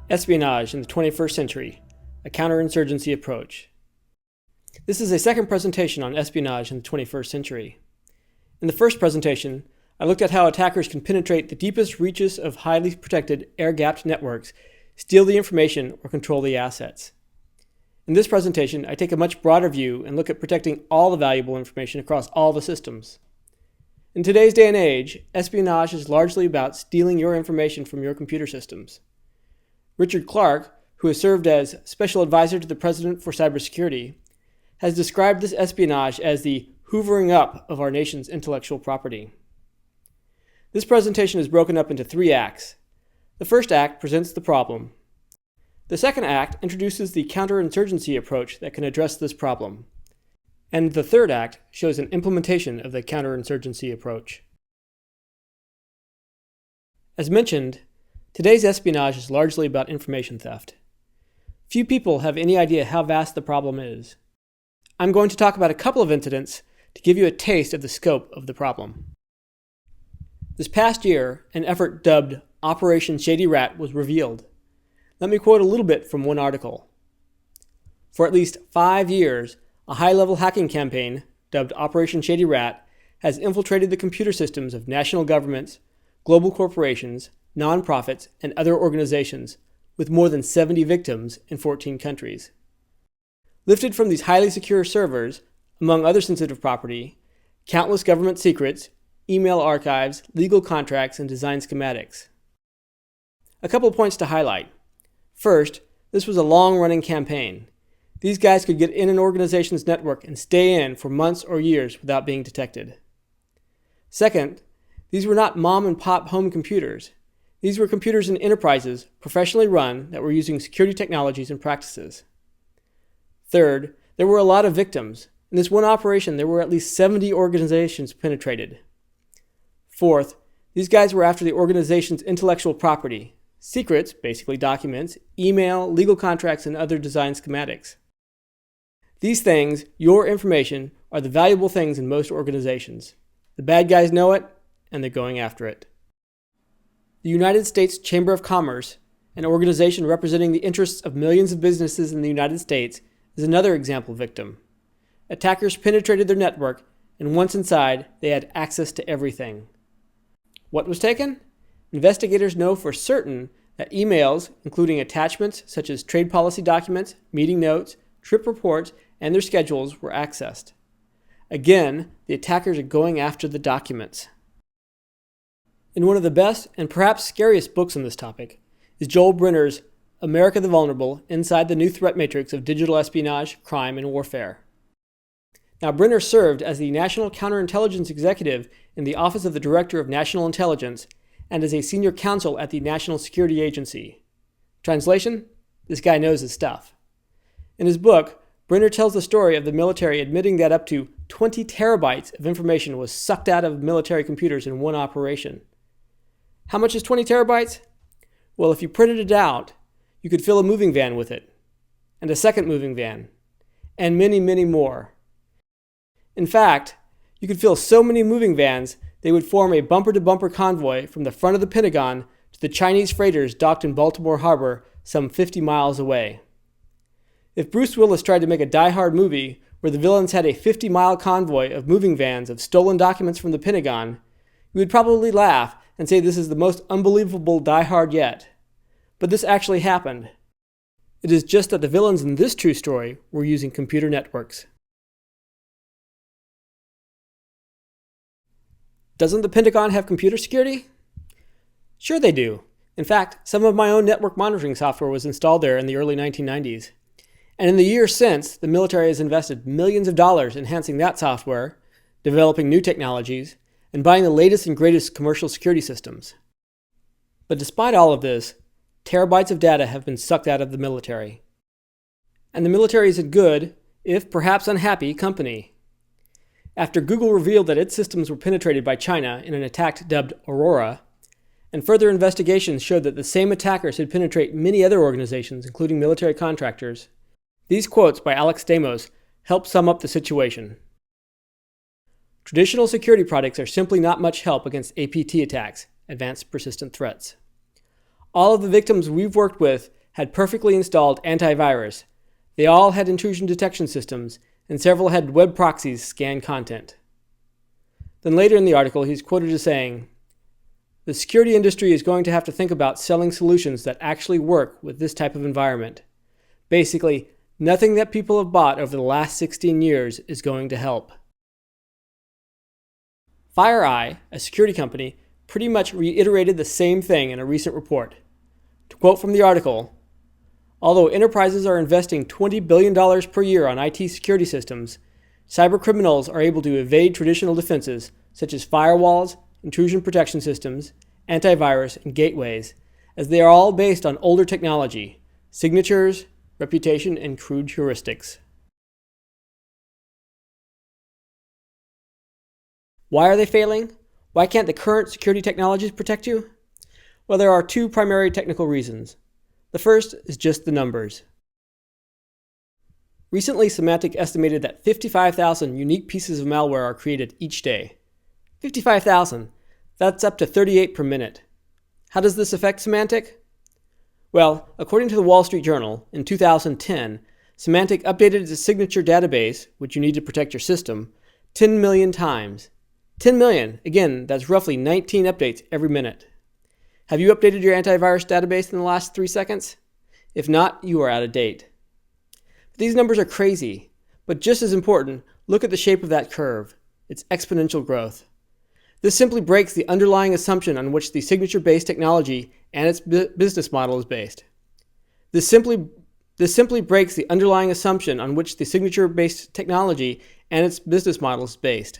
Espionage in the 21st Century, a Counterinsurgency Approach. This is a second presentation on espionage in the 21st century. In the first presentation, I looked at how attackers can penetrate the deepest reaches of highly protected, air-gapped networks, steal the information, or control the assets. In this presentation, I take a much broader view and look at protecting all the valuable information across all the systems. In today's day and age, espionage is largely about stealing your information from your computer systems. Richard Clarke, who has served as Special Advisor to the President for Cybersecurity, has described this espionage as the hoovering up of our nation's intellectual property. This presentation is broken up into 3 acts. The first act presents the problem. The second act introduces the counterinsurgency approach that can address this problem. And the third act shows an implementation of the counterinsurgency approach. As mentioned, today's espionage is largely about information theft. Few people have any idea how vast the problem is. I'm going to talk about a couple of incidents to give you a taste of the scope of the problem. This past year, an effort dubbed Operation Shady Rat was revealed. Let me quote a little bit from one article. For at least 5 years, a high-level hacking campaign, dubbed Operation Shady Rat, has infiltrated the computer systems of national governments, global corporations, nonprofits, and other organizations, with more than 70 victims in 14 countries. Lifted from these highly secure servers, among other sensitive property, countless government secrets, email archives, legal contracts, and design schematics. A couple points to highlight. First, this was a long-running campaign. These guys could get in an organization's network and stay in for months or years without being detected. Second, these were not mom-and-pop home computers. These were computers in enterprises, professionally run, that were using security technologies and practices. Third, there were a lot of victims. In this one operation, there were at least 70 organizations penetrated. Fourth, these guys were after the organization's intellectual property, secrets, basically documents, email, legal contracts, and other design schematics. These things, your information, are the valuable things in most organizations. The bad guys know it, and they're going after it. The United States Chamber of Commerce, an organization representing the interests of millions of businesses in the United States, is another example victim. Attackers penetrated their network, and once inside, they had access to everything. What was taken? Investigators know for certain that emails, including attachments such as trade policy documents, meeting notes, trip reports, and their schedules, were accessed. Again, the attackers are going after the documents. In one of the best and perhaps scariest books on this topic is Joel Brenner's America the Vulnerable: Inside the New Threat Matrix of Digital Espionage, Crime, and Warfare. Now, Brenner served as the National Counterintelligence Executive in the Office of the Director of National Intelligence and as a senior counsel at the National Security Agency. Translation? This guy knows his stuff. In his book, Brenner tells the story of the military admitting that up to 20 terabytes of information was sucked out of military computers in one operation. How much is 20 terabytes? Well, if you printed it out, you could fill a moving van with it, and a second moving van, and many, many more. In fact, you could fill so many moving vans, they would form a bumper-to-bumper convoy from the front of the Pentagon to the Chinese freighters docked in Baltimore Harbor some 50 miles away. If Bruce Willis tried to make a Die Hard movie where the villains had a 50-mile convoy of moving vans of stolen documents from the Pentagon, you would probably laugh and say this is the most unbelievable Die Hard yet. But this actually happened. It is just that the villains in this true story were using computer networks. Doesn't the Pentagon have computer security? Sure they do. In fact, some of my own network monitoring software was installed there in the early 1990s. And in the years since, the military has invested millions of dollars enhancing that software, developing new technologies, and buying the latest and greatest commercial security systems. But despite all of this, terabytes of data have been sucked out of the military. And the military is a good, if perhaps unhappy, company. After Google revealed that its systems were penetrated by China in an attack dubbed Aurora, and further investigations showed that the same attackers had penetrated many other organizations, including military contractors, these quotes by Alex Stamos help sum up the situation. Traditional security products are simply not much help against APT attacks, advanced persistent threats. All of the victims we've worked with had perfectly installed antivirus. They all had intrusion detection systems, and several had web proxies scan content. Then later in the article, he's quoted as saying, "The security industry is going to have to think about selling solutions that actually work with this type of environment. Basically, nothing that people have bought over the last 16 years is going to help." FireEye, a security company, pretty much reiterated the same thing in a recent report. To quote from the article, "Although enterprises are investing $20 billion per year on IT security systems, cybercriminals are able to evade traditional defenses such as firewalls, intrusion protection systems, antivirus, and gateways, as they are all based on older technology, signatures, reputation, and crude heuristics." Why are they failing? Why can't the current security technologies protect you? Well, there are two primary technical reasons. The first is just the numbers. Recently, Symantec estimated that 55,000 unique pieces of malware are created each day. 55,000! That's up to 38 per minute. How does this affect Symantec? Well, according to the Wall Street Journal, in 2010, Symantec updated its signature database, which you need to protect your system, 10 million times. 10 million! Again, that's roughly 19 updates every minute. Have you updated your antivirus database in the last 3 seconds? If not, you are out of date. These numbers are crazy, but just as important, look at the shape of that curve. It's exponential growth. This simply breaks the underlying assumption on which the signature-based technology and its business model is based. This simply breaks the underlying assumption on which the signature-based technology and its business model is based.